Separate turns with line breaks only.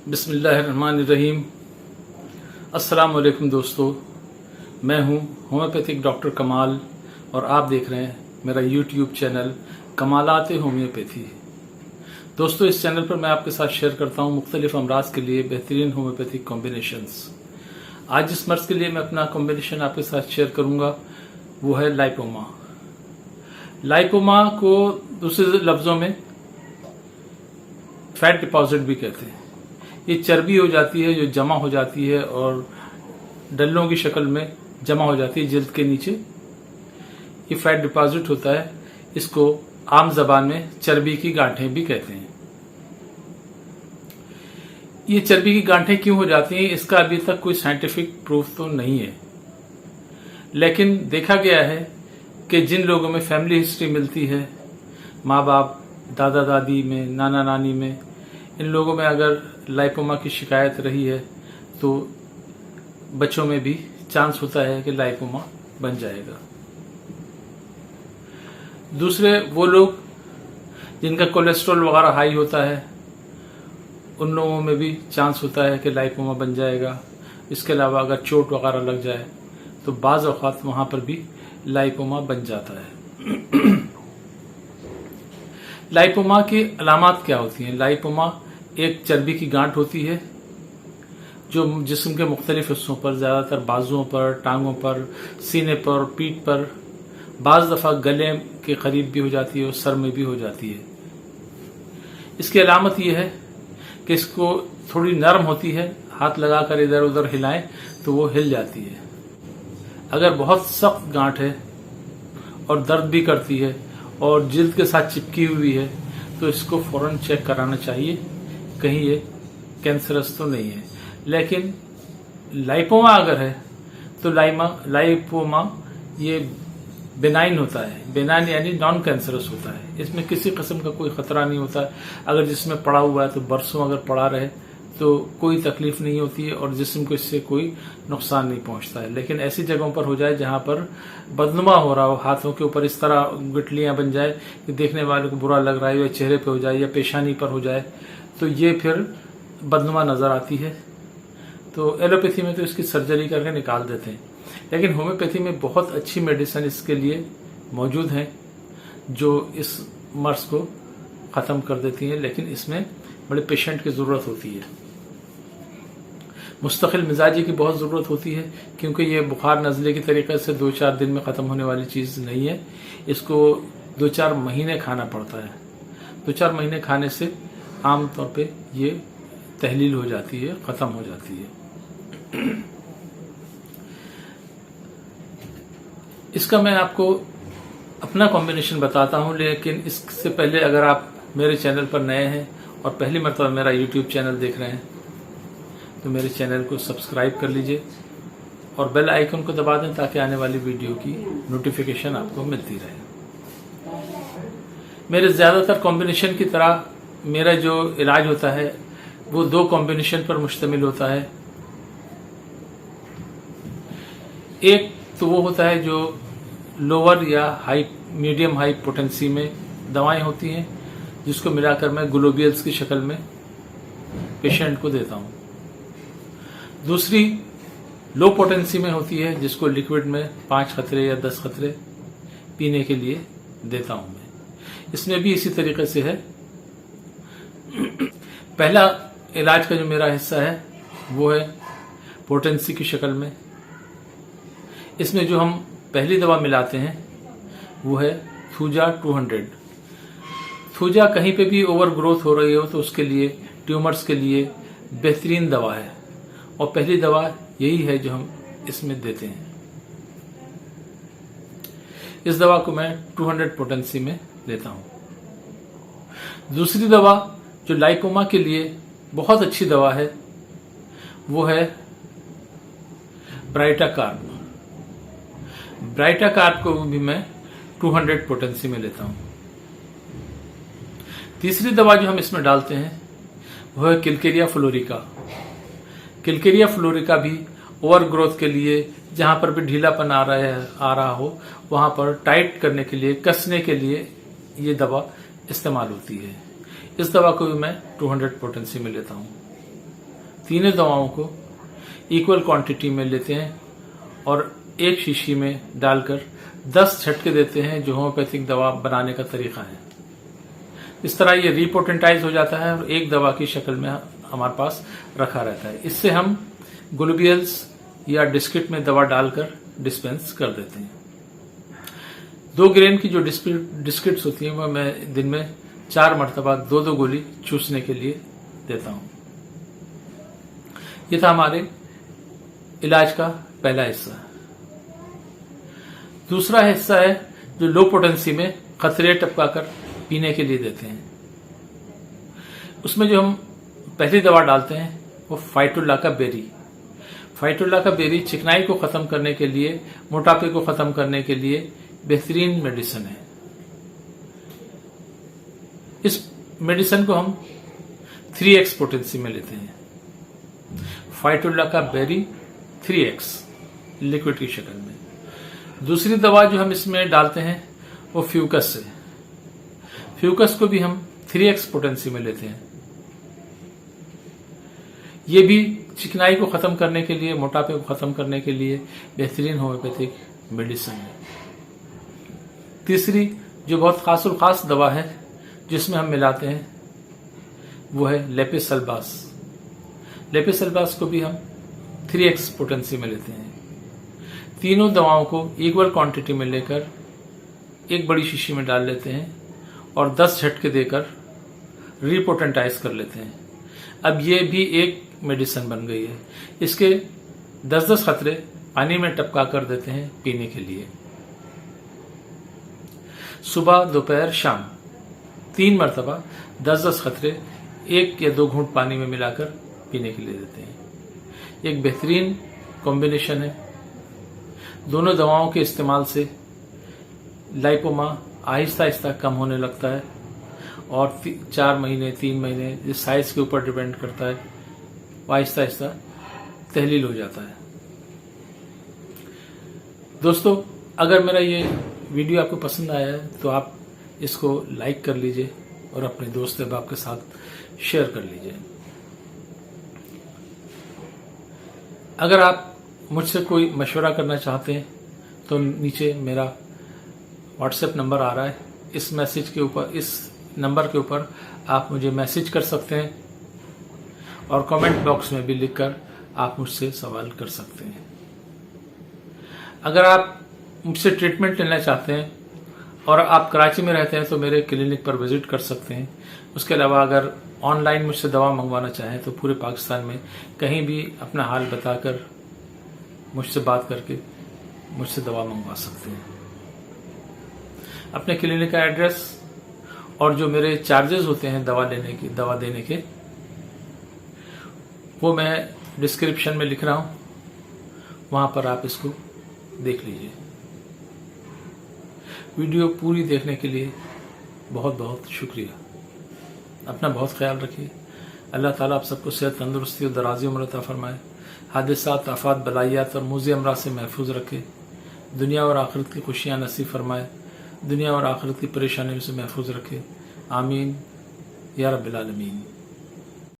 बिस्मिल्लाहिर्रहमानिर्रहीम। अस्सलाम वालेकुम दोस्तों, मैं हूं होम्योपैथिक डॉक्टर कमाल और आप देख रहे हैं मेरा यूट्यूब चैनल कमालात होम्योपैथी। दोस्तों, इस चैनल पर मैं आपके साथ शेयर करता हूं मुख्तलिफ अमराज के लिए बेहतरीन होम्योपैथिक कॉम्बिनेशंस। आज जिस मर्ज के लिए मैं अपना कॉम्बिनेशन आपके साथ शेयर करूंगा वो है लाइपोमा। लाइपोमा को दूसरे लफ्जों में फैट डिपॉजिट भी कहते हैं। ये चर्बी हो जाती है जो जमा हो जाती है और डल्लों की शक्ल में जमा हो जाती है जिल्द के नीचे। ये फैट डिपॉजिट होता है। इसको आम जबान में चर्बी की गांठें भी कहते हैं। ये चर्बी की गांठें क्यों हो जाती हैं इसका अभी तक कोई साइंटिफिक प्रूफ तो नहीं है, लेकिन देखा गया है कि जिन लोगों में फैमिली हिस्ट्री मिलती है, माँ बाप, दादा दादी में, नाना नानी में, इन लोगों में अगर लाइपोमा की शिकायत रही है तो बच्चों में भी चांस होता है कि लाइपोमा बन जाएगा। दूसरे वो लोग जिनका कोलेस्ट्रॉल वगैरह हाई होता है, उन लोगों में भी चांस होता है कि लाइपोमा बन जाएगा। इसके अलावा अगर चोट वगैरह लग जाए तो बाज़ औक़ात वहां पर भी लाइपोमा बन जाता है। लाइपोमा की अलामात क्या होती हैं? लाइपोमा एक चर्बी की गांठ होती है जो जिस्म के मुख्तलिफ हिस्सों पर, ज़्यादातर बाजुओं पर, टांगों पर, सीने पर, पीठ पर, बाज़ दफ़ा गले के करीब भी हो जाती है और सर में भी हो जाती है। इसकी अलामत यह है कि इसको थोड़ी नरम होती है, हाथ लगाकर इधर उधर हिलाएं तो वो हिल जाती है। अगर बहुत सख्त गांठ है और दर्द भी करती है और जिल्द के साथ चिपकी हुई है तो इसको फौरन चेक कराना चाहिए, कहीं ये कैंसरस तो नहीं है। लेकिन लाइपोमा अगर है तो लाइपोमा ये बेनाइन होता है। बेनाइन यानी नॉन कैंसरस होता है। इसमें किसी किस्म का कोई खतरा नहीं होता है। अगर जिसमें पड़ा हुआ है तो बरसों अगर पड़ा रहे तो कोई तकलीफ नहीं होती है और जिस्म को इससे कोई नुकसान नहीं पहुंचता है। लेकिन ऐसी जगहों पर हो जाए जहां पर बदनुमा हो रहा हो, हाथों के ऊपर इस तरह गुठलियां बन जाए कि देखने वाले को बुरा लग रहा है, या चेहरे पे हो जाए या पेशानी पर हो जाए, तो ये फिर बदनुमा नजर आती है। तो एलोपैथी में तो इसकी सर्जरी करके निकाल देते हैं, लेकिन होम्योपैथी में बहुत अच्छी मेडिसिन इसके लिए मौजूद हैं जो इस मर्ज को ख़त्म कर देती हैं। लेकिन इसमें बड़े पेशेंट की ज़रूरत होती है, मुस्तकिल मिजाजी की बहुत ज़रूरत होती है, क्योंकि ये बुखार नज़ले की तरीके से 2-4 दिन में ख़त्म होने वाली चीज़ नहीं है। इसको 2-4 महीने खाना पड़ता है। 2-4 महीने खाने से आम तौर पे ये तहलील हो जाती है, ख़त्म हो जाती है। इसका मैं आपको अपना कॉम्बिनेशन बताता हूं, लेकिन इससे पहले अगर आप मेरे चैनल पर नए हैं और पहली मरतबा मेरा यूट्यूब चैनल देख रहे हैं तो मेरे चैनल को सब्सक्राइब कर लीजिए और बेल आइकन को दबा दें ताकि आने वाली वीडियो की नोटिफिकेशन आपको मिलती रहे। मेरे ज़्यादातर कॉम्बिनेशन की तरह मेरा जो इलाज होता है वो 2 कॉम्बिनेशन पर मुश्तमिल होता है। एक तो वो होता है जो लोअर या मीडियम हाई पोटेंसी में दवाएं होती हैं, जिसको मिलाकर मैं ग्लोबियल्स की शक्ल में पेशेंट को देता हूं। दूसरी लो पोटेंसी में होती है, जिसको लिक्विड में 5 खतरे या 10 खतरे पीने के लिए देता हूं मैं। इसमें भी इसी तरीके से है। पहला इलाज का जो मेरा हिस्सा है वो है पोटेंसी की शक्ल में। इसमें जो हम पहली दवा मिलाते हैं वो है थूजा 200। थूजा कहीं पे भी ओवर ग्रोथ हो रही हो तो उसके लिए, ट्यूमर्स के लिए बेहतरीन दवा है और पहली दवा यही है जो हम इसमें देते हैं। इस दवा को मैं 200 पोटेंसी में देता हूं। दूसरी दवा जो लाइपोमा के लिए बहुत अच्छी दवा है वो है ब्राइटाकार्ब। ब्राइटाकार्ब को भी मैं 200 पोटेंसी में लेता हूं। तीसरी दवा जो हम इसमें डालते हैं वो है किलकेरिया फ्लोरिका। किलकेरिया फ्लोरिका भी ओवर ग्रोथ के लिए, जहां पर भी ढीलापन आ रहा हो वहां पर टाइट करने के लिए, कसने के लिए ये दवा इस्तेमाल होती है। इस दवा को भी मैं 200 पोटेंसी में लेता हूं। तीनों दवाओं को इक्वल क्वांटिटी में लेते हैं और एक शीशी में डालकर 10 झटके देते हैं, जो होम्योपैथिक दवा बनाने का तरीका है। इस तरह ये रिपोटेंटाइज हो जाता है और एक दवा की शक्ल में हमारे पास रखा रहता है। इससे हम ग्लूबियल्स या डिस्किट में दवा डालकर डिस्पेंस कर देते हैं। 2 ग्रेन की जो डिस्किट्स होती हैं वो मैं दिन में 4 मरतबा 2-2 गोली चूसने के लिए देता हूं। ये था हमारे इलाज का पहला हिस्सा। दूसरा हिस्सा है जो लो पोटेंसी में खतरे टपकाकर पीने के लिए देते हैं। उसमें जो हम पहली दवा डालते हैं वो फाइटोला का बेरी। फाइटोला का बेरी चिकनाई को खत्म करने के लिए, मोटापे को खत्म करने के लिए बेहतरीन मेडिसिन है। इस मेडिसिन को हम 3x पोटेंसी में लेते हैं। फाइटोला का बेरी 3x लिक्विड की शक्ल में। दूसरी दवा जो हम इसमें डालते हैं वो फ्यूकस है। फ्यूकस को भी हम 3x पोटेंसी में लेते हैं। ये भी चिकनाई को खत्म करने के लिए, मोटापे को खत्म करने के लिए बेहतरीन होम्योपैथिक मेडिसिन है। तीसरी जो बहुत खास दवा है जिसमें हम मिलाते हैं वो है लेपिसल्बास। लेपिसल्बास को भी हम 3x पोटेंसी में लेते हैं। तीनों दवाओं को इक्वल क्वांटिटी में लेकर एक बड़ी शीशी में डाल लेते हैं और 10 झटके देकर रिपोटेंटाइज कर लेते हैं। अब ये भी एक मेडिसिन बन गई है। इसके 10-10 खतरे पानी में टपका कर देते हैं पीने के लिए। सुबह, दोपहर, शाम 3 मरतबा 10-10 खतरे 1 या 2 घूंट पानी में मिलाकर पीने के लिए देते हैं। एक बेहतरीन कॉम्बिनेशन है। दोनों दवाओं के इस्तेमाल से लाइपोमा आहिस्ता आहिस्ता कम होने लगता है और 4 महीने, 3 महीने, इस साइज के ऊपर डिपेंड करता है, वो आहिस्ता आहिस्ता तहलील हो जाता है। दोस्तों, अगर मेरा ये वीडियो आपको पसंद आया है तो आप इसको लाइक कर लीजिए और अपने दोस्त अहबाब के साथ शेयर कर लीजिए। अगर आप मुझसे कोई मशवरा करना चाहते हैं तो नीचे मेरा व्हाट्सएप नंबर आ रहा है। इस मैसेज के ऊपर, इस नंबर के ऊपर आप मुझे मैसेज कर सकते हैं और कमेंट बॉक्स में भी लिखकर आप मुझसे सवाल कर सकते हैं। अगर आप मुझसे ट्रीटमेंट लेना चाहते हैं और आप कराची में रहते हैं तो मेरे क्लिनिक पर विजिट कर सकते हैं। उसके अलावा अगर ऑनलाइन मुझसे दवा मंगवाना चाहें तो पूरे पाकिस्तान में कहीं भी अपना हाल बताकर मुझसे बात करके मुझसे दवा मंगवा सकते हैं। अपने क्लिनिक का एड्रेस और जो मेरे चार्जेस होते हैं दवा देने के वो मैं डिस्क्रिप्शन में लिख रहा हूं, वहां पर आप इसको देख लीजिए। वीडियो पूरी देखने के लिए बहुत बहुत शुक्रिया। अपना बहुत ख्याल रखिए। अल्लाह ताला आप सबको सेहत, तंदुरुस्ती और दराज़ी उम्र अता फरमाए। हादिसात, आफात, बलायात और मुज़ी अमराज से महफूज रखे। दुनिया और आखिरत की खुशियाँ नसीब फरमाए। दुनिया और आखिरत की परेशानियों से महफूज रखे। आमीन या रब्बिल आलमीन।